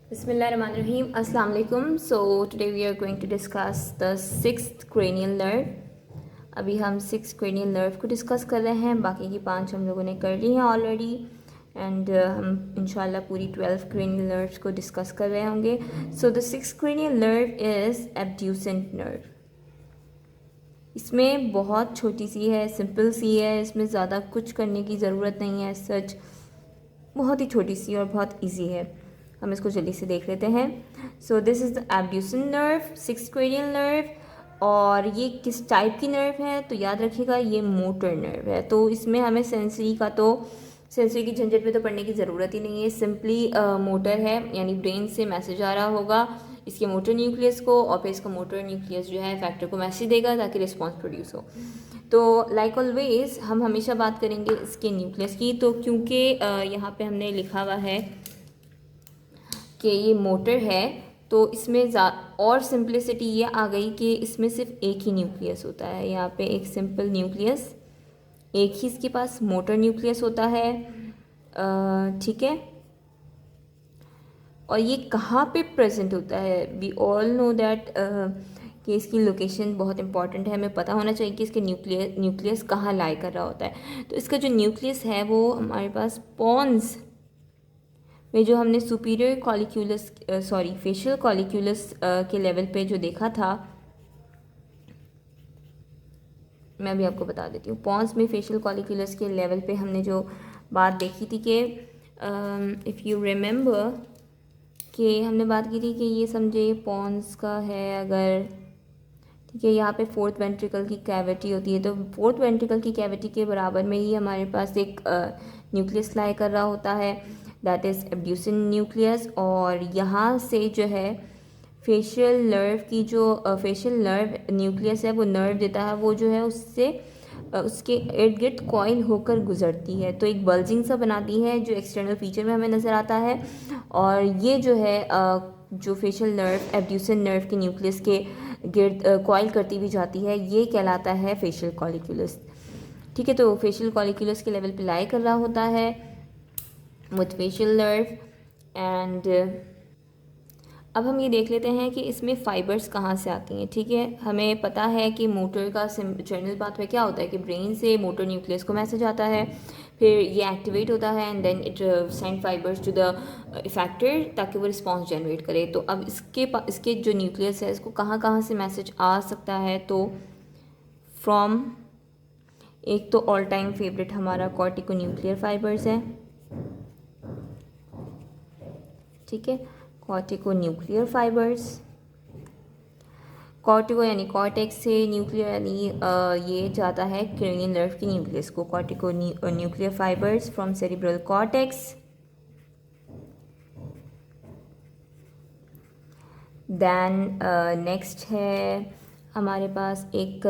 Bismillahirrahmanirrahim. Assalamu alaikum. So today we are going to discuss the sixth cranial nerve. अभी हम six cranial nerve को discuss कर रहे हैं, बाकी की 5 हम लोगों ने कर ली हैं ऑलरेडी एंड हम इंशाल्लाह पूरी 12 cranial nerves को डिस्कस कर रहे होंगे. So the sixth cranial nerve is abducent nerve. इसमें बहुत छोटी सी है, सिंपल सी है, इसमें ज़्यादा कुछ करने की ज़रूरत नहीं है. सच बहुत ही छोटी सी और बहुत इजी है. हम इसको जल्दी से देख लेते हैं. So this is the abducent nerve, sixth cranial nerve. और ये किस टाइप की नर्व है तो याद रखिएगा ये मोटर नर्व है. तो इसमें हमें सेंसरी की झंझट में तो पढ़ने की ज़रूरत ही नहीं है. सिंपली मोटर है, यानी ब्रेन से मैसेज आ रहा होगा इसके मोटर न्यूक्लियस को, और फिर इसका मोटर न्यूक्लियस जो है फैक्टर को मैसेज देगा ताकि रिस्पॉन्स प्रोड्यूस हो. तो लाइक ऑलवेज हम हमेशा बात करेंगे इसके न्यूक्लियस की. तो क्योंकि यहाँ पे हमने लिखा हुआ है कि ये मोटर है तो इसमें और सिंप्लिसिटी ये आ गई कि इसमें सिर्फ एक ही न्यूक्लियस होता है. यहाँ पे एक सिंपल न्यूक्लियस, एक ही इसके पास मोटर न्यूक्लियस होता है. ठीक है. और ये कहाँ पे प्रेजेंट होता है? वी ऑल नो दैट कि इसकी लोकेशन बहुत इंपॉर्टेंट है. हमें पता होना चाहिए कि इसके न्यूक्लियस कहाँ लाई कर रहा होता है. तो इसका जो न्यूक्लियस है वो हमारे पास पॉन्स में, जो हमने सुपीरियर कॉलिक्यूलस फेशियल कॉलिक्यूलस के लेवल पे जो देखा था, मैं भी आपको बता देती हूँ. पॉन्स में फेशियल कॉलिक्यूलस के लेवल पे हमने जो बात देखी थी कि इफ़ यू रिमेंबर कि हमने बात की थी कि ये समझे पॉन्स का है अगर, ठीक है, यहाँ पे फोर्थ वेंट्रिकल की कैविटी होती है. तो फोर्थ वेंट्रिकल की कैविटी के बराबर में ही हमारे पास एक न्यूक्लियस लाई कर रहा होता है, दैट इज़ एब्ड्यूसेंट न्यूक्लियस. और यहाँ से जो है फेशियल नर्व की जो फेशियल नर्व न्यूक्लियस है वो नर्व देता है, वो जो है उससे उसके इर्द गिर्द कॉइल होकर गुजरती है. तो एक बल्जिंग सा बनाती है जो एक्सटर्नल फीचर में हमें नज़र आता है. और ये जो है जो फेशियल नर्व एब्ड्यूसेंट नर्व के न्यूक्लियस के गिर्द कॉइल करती भी जाती है, ये कहलाता है फेशियल कॉलिक्यूलस. ठीक है. तो फेशियल कॉलिक्यूलस के लेवल पे लाई कर रहा होता है विथ फेशियल नर्व. एंड अब हम ये देख लेते हैं कि इसमें फाइबर्स कहाँ से आती हैं. ठीक है. हमें पता है कि मोटर का जनरल पाथवे क्या होता है कि ब्रेन से मोटर न्यूक्लियस को मैसेज आता है, फिर ये एक्टिवेट होता है and then it send fibres to the effector ताकि वो रिस्पॉन्स जनरेट करे. तो अब इसके जो न्यूक्लियस है इसको कहाँ कहाँ से मैसेज आ सकता है? तो फ्रॉम, एक तो ऑल टाइम फेवरेट हमारा कॉर्टिको न्यूक्लियर फाइबर्स है. ठीक है. कॉर्टिको न्यूक्लियर फाइबर्स, कॉर्टिको यानी कॉर्टेक्स से, न्यूक्लियर यानी ये जाता है क्रेनियल नर्व की न्यूक्लियस को. Cortico nuclear fibres from cerebral cortex. Then next है हमारे पास एक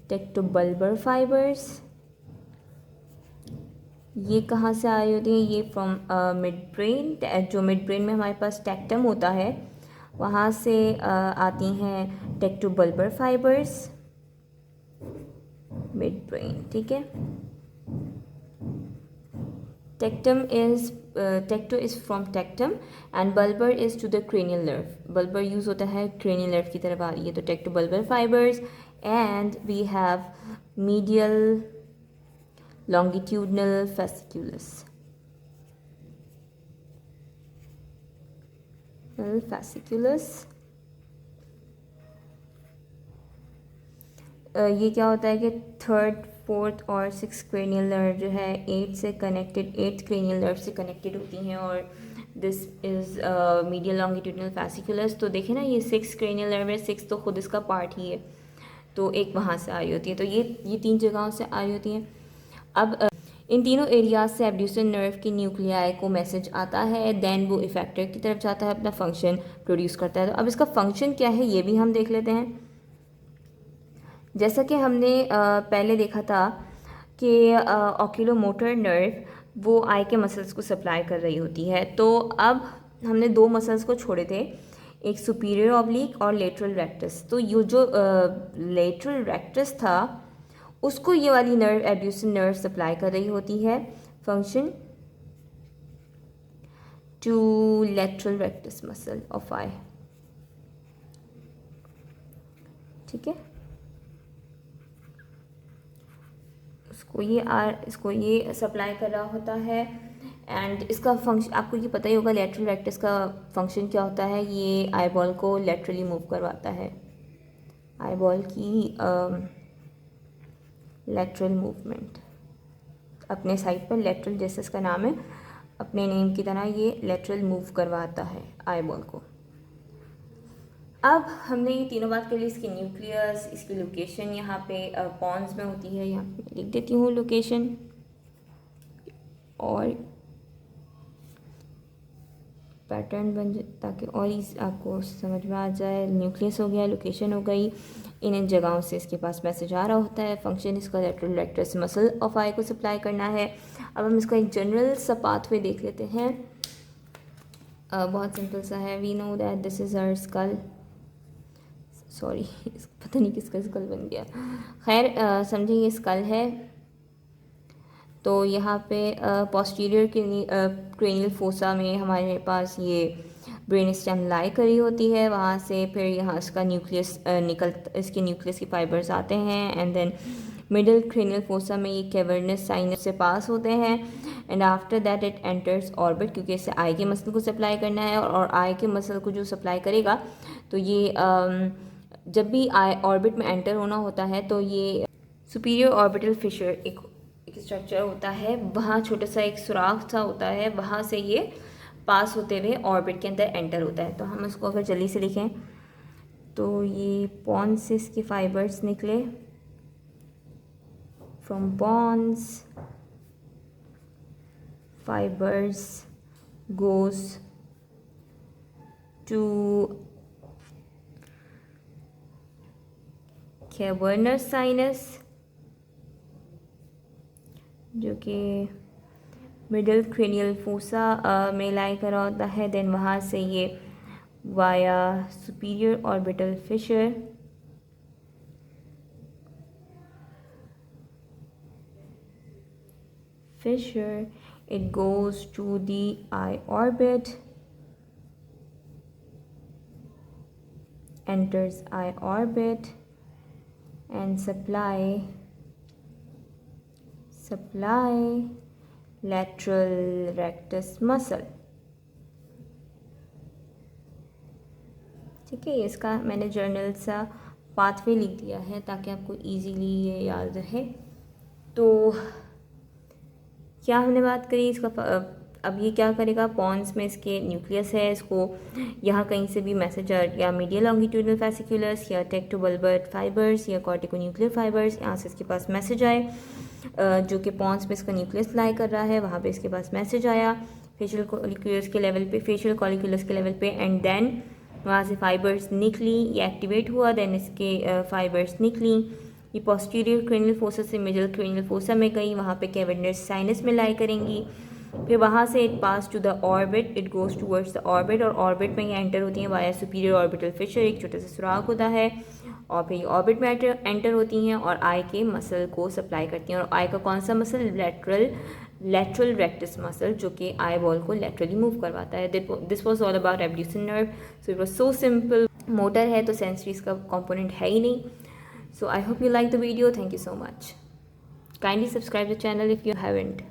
टेक्टोबल्बर फाइबर्स. ये कहाँ से आई होती है? ये फ्रॉम मिड ब्रेन. जो मिड ब्रेन में हमारे पास टेक्टम होता है वहाँ से आती हैं टेक्टोबल्बर फाइबर्स, मिड ब्रेन. ठीक है. Tecto is from tectum and bulbar is to the cranial nerve. Bulbar use होता है क्रेनियल नर्व की तरफ आ रही है. तो tectobulbar fibres. And we have medial longitudinal fasciculus. ये क्या होता है कि थर्ड, फोर्थ और सिक्स क्रेनियल नर्व जो है एट्थ क्रेनियल नर्व से कनेक्टेड होती हैं. और this is medial longitudinal fasciculus. तो देखें ना, ये सिक्स क्रेनियल नर्व है, सिक्स तो खुद इसका पार्ट ही है, तो एक वहाँ से आई होती है. तो ये 3 जगहों से आई होती हैं. अब इन तीनों एरियाज से एब्ड्यूसेंट नर्व की न्यूक्लियाई को मैसेज आता है, देन वो इफेक्टर की तरफ जाता है, अपना फंक्शन प्रोड्यूस करता है. तो अब इसका फंक्शन क्या है ये भी हम देख लेते हैं. जैसा कि हमने पहले देखा था कि ऑक्यूलोमोटर नर्व वो आई के मसल्स को सप्लाई कर रही होती है. तो अब हमने 2 मसल्स को छोड़े थे, एक सुपीरियर ऑब्लिक और लेटरल रेक्टस. तो ये जो लेटरल रेक्टस था उसको ये वाली नर्व एब्ड्यूसेंट नर्व सप्लाई कर रही होती है. Function to lateral rectus muscle of eye. ठीक है, इसको ये सप्लाई कर रहा होता है। एंड इसका फंक्शन आपको ये पता ही होगा, लेटरल रेक्टस का फंक्शन क्या होता है, ये आई बॉल को लेटरली मूव करवाता है, आई बॉल की लेटरल मूवमेंट अपने साइड पर, लेटरल जैसे इसका नाम है, अपने नेम की तरह ये लेटरल मूव करवाता है आई बॉल को। अब हमने ये तीनों बात कर ली, इसकी न्यूक्लियस, इसकी लोकेशन यहाँ पे पॉन्स में होती है, यहाँ पे लिख देती हूँ लोकेशन, और पैटर्न बन जाए ताकि और इस आपको समझ में आ जाए। न्यूक्लियस हो गया, लोकेशन हो गई, इन जगहों से इसके पास मैसेज आ रहा होता है। फंक्शन इसका लेटरल रेक्टस मसल ऑफ आई को सप्लाई करना है। अब हम इसका एक जनरल सा पाथवे देख लेते हैं, बहुत सिंपल सा है। We know that this is our skull, sorry पता नहीं किसका स्कल बन गया, खैर समझिए ये स्कल है। तो यहाँ पे पोस्टीरियर क्रेनियल फोसा में हमारे पास ये ब्रेन स्टेम लाई करी होती है, वहाँ से फिर यहाँ इसका न्यूक्लियस इसके न्यूक्लियस की फाइबर्स आते हैं, and then middle cranial fossa में ये कैवर्नस साइनस से पास होते हैं, and after that it enters orbit, क्योंकि इससे आई के मसल को सप्लाई करना है, और आई के मसल को जो सप्लाई करेगा तो ये जब भी आई ऑर्बिट में एंटर होना होता है तो ये सुपीरियर ऑर्बिटल फिशर एक स्ट्रक्चर होता है, वहाँ छोटा सा एक सुराख सा होता है, वहाँ से ये पास होते हुए ऑर्बिट के अंदर एंटर होता है। तो हम इसको अगर जल्दी से लिखें तो ये पॉन्स से इसके फाइबर्स निकले, from pons fibres goes to cavernous sinus, जो कि मिडिल क्रेनियल फोसा में लाई करा होता है। देन वहाँ से ये via superior orbital Fisher it goes to the eye orbit, enters eye orbit and supply lateral rectus muscle। ठीक है, इसका मैंने जर्नल सा पाथवे लिख दिया है ताकि आपको इजीली ये याद रहे। तो क्या हमने बात करी इसका, अब ये क्या करेगा, पॉन्स में इसके न्यूक्लियस है, इसको यहाँ कहीं से भी मैसेज या मीडियल लॉन्गिट्यूडनल फैसिकुलस या टेक्टोबल्बर फाइबर्स या कॉर्टिकोन्यूक्लियर फाइबर्स, यहाँ से इसके पास मैसेज आए, जो कि पॉन्स में इसका न्यूक्लियस लाई कर रहा है, वहाँ पे इसके पास मैसेज आया फेशियल कॉलिक्यूलस के लेवल पे, एंड देन वहाँ से फाइबर्स निकली, ये एक्टिवेट हुआ, देन इसके फाइबर्स निकली, ये पोस्टीरियर क्रेनियल फोसा से मिडिल क्रेनियल फोसा में गई, वहाँ पे कैवर्नस साइनस में लाई करेंगी, फिर वहाँ से it pass to the orbit, it goes towards the orbit, और ऑर्बिट में ये एंटर होती हैं वाया सुपीरियर ऑर्बिटल फिशर, एक छोटा सा सुराख होता है, और फिर ये ऑर्बिट में एंटर होती हैं और आई के मसल को सप्लाई करती हैं। और आई का कौन सा मसल, लेटरल रेक्टस मसल, जो कि आई बॉल को लेटरली मूव करवाता है। This was all about abducens nerve, so it was so simple. Motor है तो सेंसरीज का कॉम्पोनेंट है ही नहीं। So I hope you like the video. Thank you so much. Kindly subscribe the channel if you haven't.